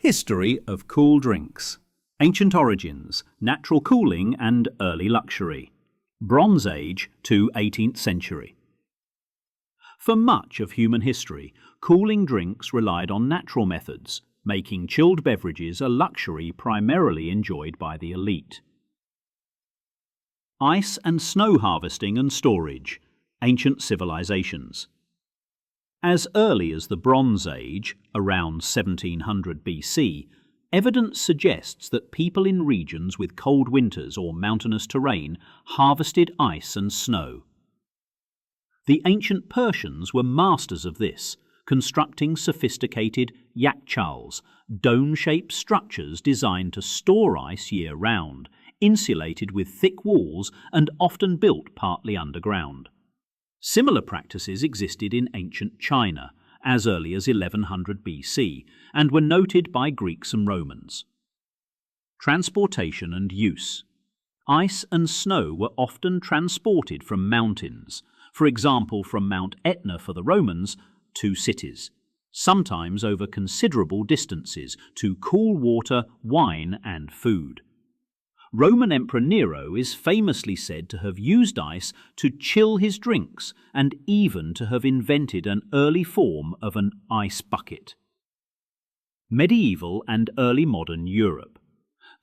History of cool drinks. Ancient origins, natural cooling and early luxury. Bronze Age to 18th century. For much of human history, cooling drinks relied on natural methods, making chilled beverages a luxury primarily enjoyed by the elite. Ice and snow harvesting and storage. Ancient civilizations. As early as the Bronze Age, around 1700 BC, evidence suggests that people in regions with cold winters or mountainous terrain harvested ice and snow. The ancient Persians were masters of this, constructing sophisticated yakchals, dome-shaped structures designed to store ice year-round, insulated with thick walls and often built partly underground. Similar practices existed in ancient China, as early as 1100 BC, and were noted by Greeks and Romans. Transportation and use. Ice and snow were often transported from mountains, for example from Mount Etna for the Romans, to cities, sometimes over considerable distances, to cool water, wine and food. Roman Emperor Nero is famously said to have used ice to chill his drinks and even to have invented an early form of an ice bucket. Medieval and early modern Europe.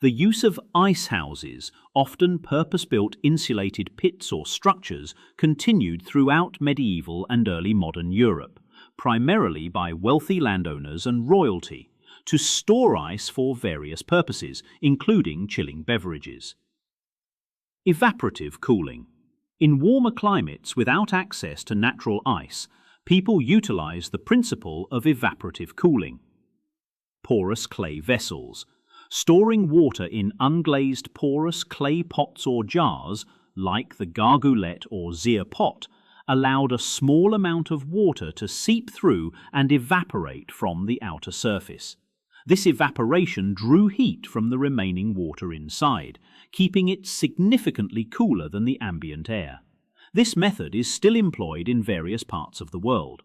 The use of ice houses, often purpose-built insulated pits or structures, continued throughout medieval and early modern Europe, primarily by wealthy landowners and royalty, to store ice for various purposes, including chilling beverages. Evaporative cooling. In warmer climates without access to natural ice, people utilize the principle of evaporative cooling. Porous clay vessels. Storing water in unglazed porous clay pots or jars, like the gargoulette or zir pot, allowed a small amount of water to seep through and evaporate from the outer surface. This evaporation drew heat from the remaining water inside, keeping it significantly cooler than the ambient air. This method is still employed in various parts of the world.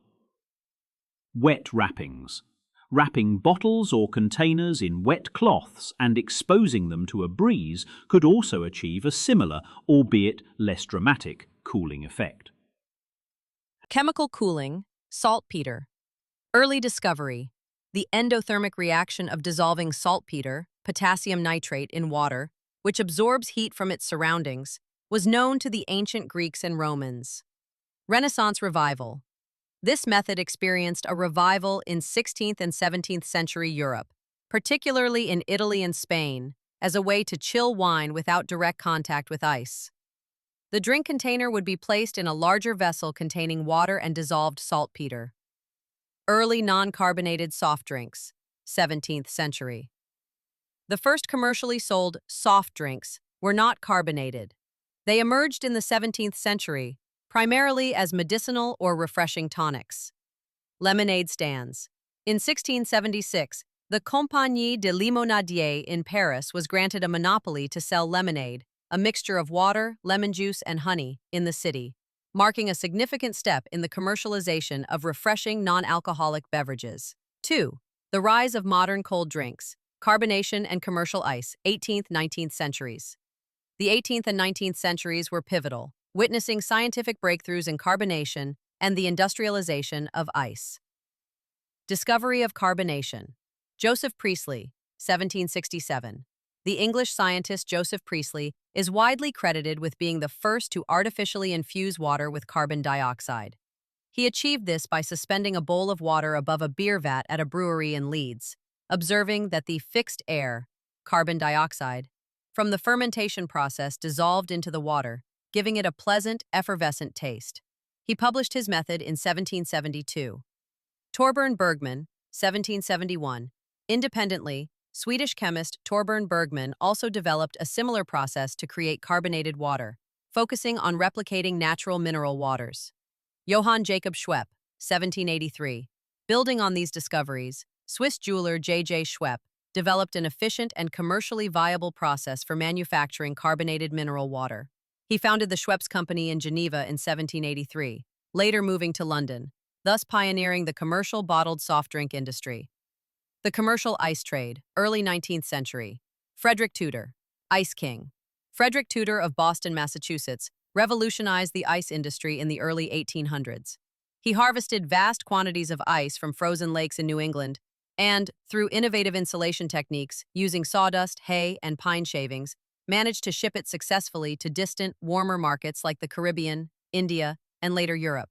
Wet wrappings. Wrapping bottles or containers in wet cloths and exposing them to a breeze could also achieve a similar, albeit less dramatic, cooling effect. Chemical cooling, saltpeter. Early discovery. The endothermic reaction of dissolving saltpeter, potassium nitrate, in water, which absorbs heat from its surroundings, was known to the ancient Greeks and Romans. Renaissance revival. This method experienced a revival in 16th and 17th century Europe, particularly in Italy and Spain, as a way to chill wine without direct contact with ice. The drink container would be placed in a larger vessel containing water and dissolved saltpeter. Early non-carbonated soft drinks, 17th century. The first commercially sold soft drinks were not carbonated. They emerged in the 17th century, primarily as medicinal or refreshing tonics. Lemonade stands. In 1676, the Compagnie de Limonadier in Paris was granted a monopoly to sell lemonade, a mixture of water, lemon juice, and honey, in the city, marking a significant step in the commercialization of refreshing non-alcoholic beverages. 2. The rise of modern cold drinks, carbonation and commercial ice, 18th–19th centuries. The 18th and 19th centuries were pivotal, witnessing scientific breakthroughs in carbonation and the industrialization of ice. Discovery of carbonation. Joseph Priestley, 1767. The English scientist Joseph Priestley is widely credited with being the first to artificially infuse water with carbon dioxide. He achieved this by suspending a bowl of water above a beer vat at a brewery in Leeds, observing that the fixed air, carbon dioxide, from the fermentation process dissolved into the water, giving it a pleasant, effervescent taste. He published his method in 1772. Torbern Bergman, 1771. Independently, Swedish chemist Torbern Bergman also developed a similar process to create carbonated water, focusing on replicating natural mineral waters. Johann Jacob Schwepp, 1783. Building on these discoveries, Swiss jeweler J.J. Schwepp developed an efficient and commercially viable process for manufacturing carbonated mineral water. He founded the Schweppes Company in Geneva in 1783, later moving to London, thus pioneering the commercial bottled soft drink industry. The commercial ice trade, early 19th century. Frederick Tudor, Ice King. Frederick Tudor of Boston, Massachusetts, revolutionized the ice industry in the early 1800s. He harvested vast quantities of ice from frozen lakes in New England and, through innovative insulation techniques using sawdust, hay, and pine shavings, managed to ship it successfully to distant, warmer markets like the Caribbean, India, and later Europe.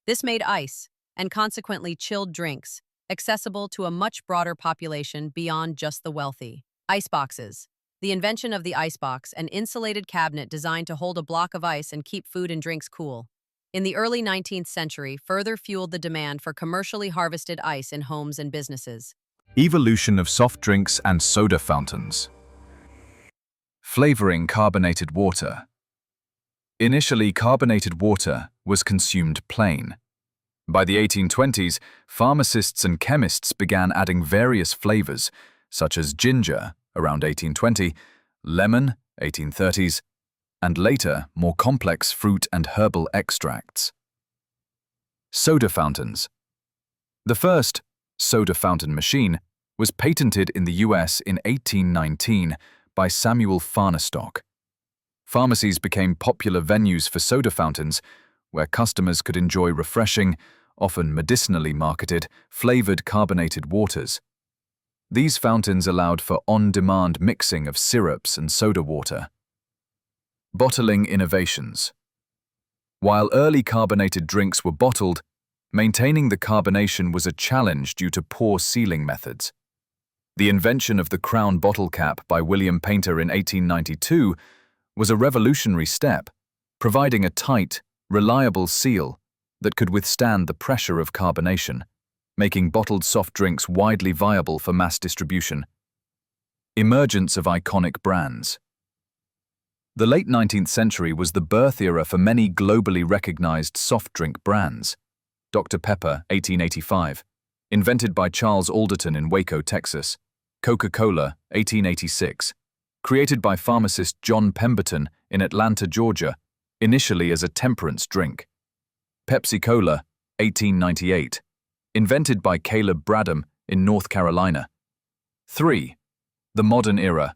This made ice, and consequently chilled drinks, accessible to a much broader population beyond just the wealthy. Iceboxes. The invention of the icebox, an insulated cabinet designed to hold a block of ice and keep food and drinks cool, in the early 19th century further fueled the demand for commercially harvested ice in homes and businesses. Evolution of soft drinks and soda fountains. Flavoring carbonated water. Initially, carbonated water was consumed plain. By the 1820s, pharmacists and chemists began adding various flavors, such as ginger, around 1820, lemon, 1830s, and later, more complex fruit and herbal extracts. Soda fountains. The first soda fountain machine was patented in the US in 1819 by Samuel Farnestock. Pharmacies became popular venues for soda fountains, where customers could enjoy refreshing, often medicinally marketed, flavored carbonated waters. These fountains allowed for on-demand mixing of syrups and soda water. Bottling innovations. While early carbonated drinks were bottled, maintaining the carbonation was a challenge due to poor sealing methods. The invention of the crown bottle cap by William Painter in 1892 was a revolutionary step, providing a tight, reliable seal that could withstand the pressure of carbonation, making bottled soft drinks widely viable for mass distribution. Emergence of iconic brands. The late 19th century was the birth era for many globally recognized soft drink brands. Dr. Pepper, 1885, invented by Charles Alderton in Waco, Texas. Coca-Cola, 1886, created by pharmacist John Pemberton in Atlanta, Georgia, initially as a temperance drink. Pepsi-Cola, 1898, invented by Caleb Bradham in North Carolina. 3. The modern era.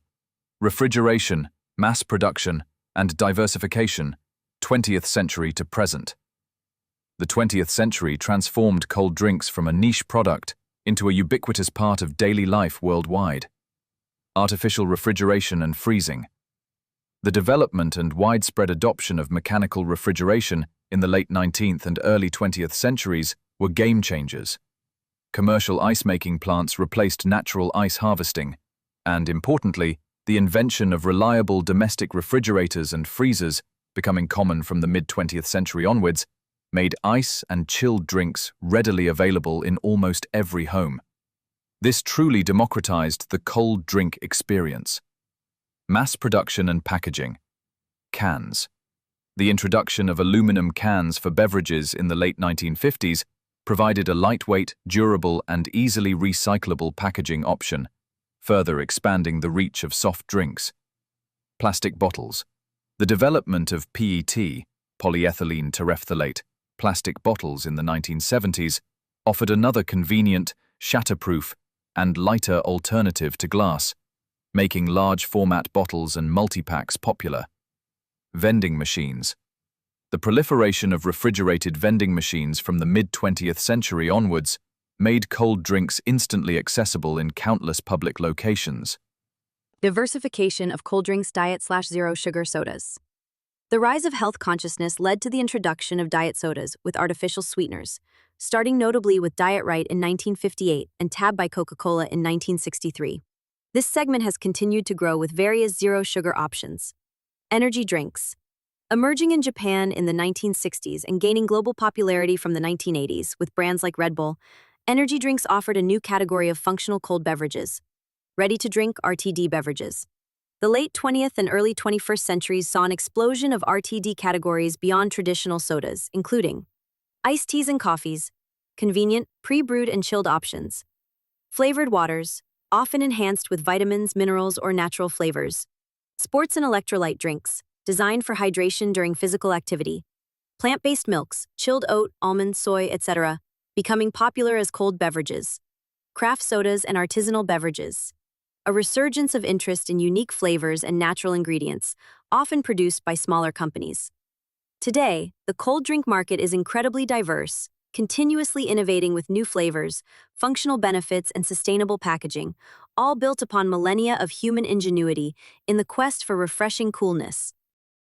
Refrigeration, mass production, and diversification, 20th century to present. The 20th century transformed cold drinks from a niche product into a ubiquitous part of daily life worldwide. Artificial refrigeration and freezing. The development and widespread adoption of mechanical refrigeration in the late 19th and early 20th centuries were game changers. Commercial ice-making plants replaced natural ice harvesting, and, importantly, the invention of reliable domestic refrigerators and freezers, becoming common from the mid-20th century onwards, made ice and chilled drinks readily available in almost every home. This truly democratized the cold drink experience. Mass production and packaging. Cans. The introduction of aluminum cans for beverages in the late 1950s provided a lightweight, durable, and easily recyclable packaging option, further expanding the reach of soft drinks. Plastic bottles. The development of PET, polyethylene terephthalate, plastic bottles in the 1970s offered another convenient, shatterproof, and lighter alternative to glass, making large-format bottles and multi-packs popular. Vending machines. The proliferation of refrigerated vending machines from the mid-20th century onwards made cold drinks instantly accessible in countless public locations. Diversification of cold drinks diet/zero sugar sodas. The rise of health consciousness led to the introduction of diet sodas with artificial sweeteners, starting notably with Diet Right in 1958 and Tab by Coca-Cola in 1963. This segment has continued to grow with various zero-sugar options. Energy drinks. Emerging in Japan in the 1960s and gaining global popularity from the 1980s with brands like Red Bull, energy drinks offered a new category of functional cold beverages, ready-to-drink RTD beverages. The late 20th and early 21st centuries saw an explosion of RTD categories beyond traditional sodas, including iced teas and coffees, convenient, pre-brewed and chilled options, flavored waters, often enhanced with vitamins, minerals, or natural flavors, sports and electrolyte drinks, designed for hydration during physical activity, plant-based milks, chilled oat, almond, soy, etc., becoming popular as cold beverages, craft sodas, and artisanal beverages. A resurgence of interest in unique flavors and natural ingredients, often produced by smaller companies. Today, the cold drink market is incredibly diverse, continuously innovating with new flavors, functional benefits, and sustainable packaging, all built upon millennia of human ingenuity in the quest for refreshing coolness.